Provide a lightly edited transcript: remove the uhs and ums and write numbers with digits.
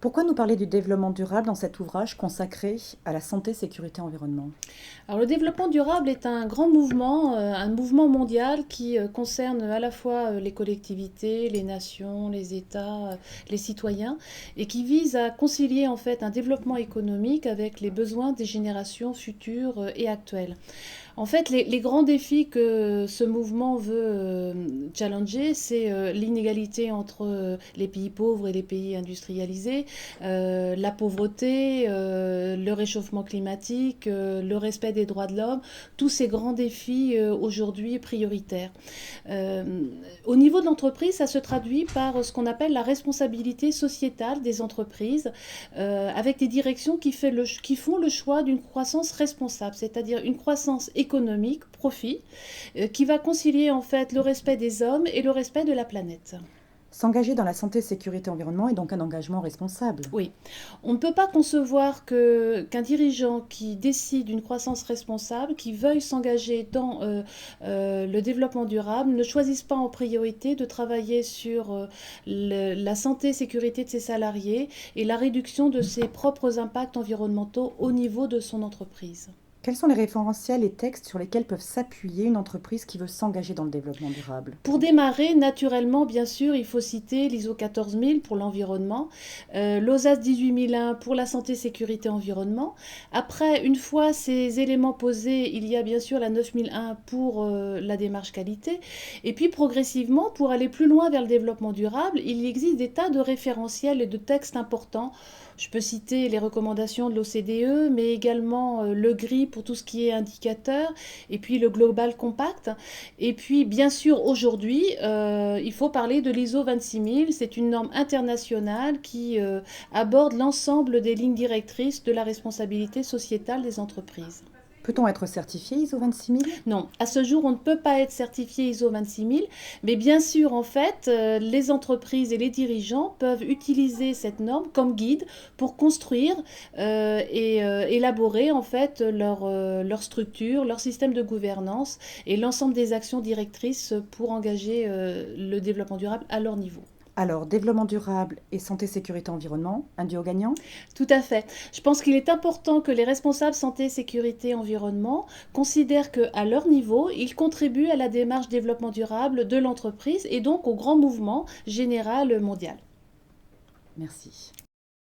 Pourquoi nous parler du développement durable dans cet ouvrage consacré à la santé, sécurité, environnement? Alors, le développement durable est un mouvement mondial qui concerne à la fois les collectivités, les nations, les États, les citoyens, et qui vise à concilier en fait un développement économique avec les besoins des générations futures et actuelles. En fait, les grands défis que ce mouvement veut challenger, c'est l'inégalité entre les pays pauvres et les pays industrialisés, la pauvreté, le réchauffement climatique, le respect des droits de l'homme, tous ces grands défis aujourd'hui prioritaires. Euh, Au niveau de l'entreprise, ça se traduit par ce qu'on appelle la responsabilité sociétale des entreprises, avec des directions qui font le choix d'une croissance responsable, c'est-à-dire une croissance économique, profit, qui va concilier en fait le respect des hommes et le respect de la planète. S'engager dans la santé, sécurité, environnement est donc un engagement responsable. Oui, on ne peut pas concevoir qu'un dirigeant qui décide d'une croissance responsable, qui veuille s'engager dans le développement durable, ne choisisse pas en priorité de travailler sur la santé, sécurité de ses salariés et la réduction de ses propres impacts environnementaux au niveau de son entreprise. Quels sont les référentiels et textes sur lesquels peuvent s'appuyer une entreprise qui veut s'engager dans le développement durable? Pour démarrer, naturellement, bien sûr, il faut citer l'ISO 14000 pour l'environnement, l'OSAS 18001 pour la santé, sécurité, environnement. Après, une fois ces éléments posés, il y a bien sûr la 9001 pour la démarche qualité. Et puis, progressivement, pour aller plus loin vers le développement durable, il existe des tas de référentiels et de textes importants. Je peux citer les recommandations de l'OCDE, mais également le GRI pour tout ce qui est indicateur, et puis le Global Compact. Et puis, bien sûr, aujourd'hui, il faut parler de l'ISO 26000. C'est une norme internationale qui aborde l'ensemble des lignes directrices de la responsabilité sociétale des entreprises. Peut-on être certifié ISO 26000? Non, à ce jour, on ne peut pas être certifié ISO 26000, mais bien sûr, en fait, les entreprises et les dirigeants peuvent utiliser cette norme comme guide pour construire et élaborer en fait leur structure, leur système de gouvernance et l'ensemble des actions directrices pour engager le développement durable à leur niveau. Alors, développement durable et santé, sécurité, environnement, un duo gagnant? Tout à fait. Je pense qu'il est important que les responsables santé, sécurité, environnement considèrent qu'à leur niveau, ils contribuent à la démarche développement durable de l'entreprise et donc au grand mouvement général mondial. Merci.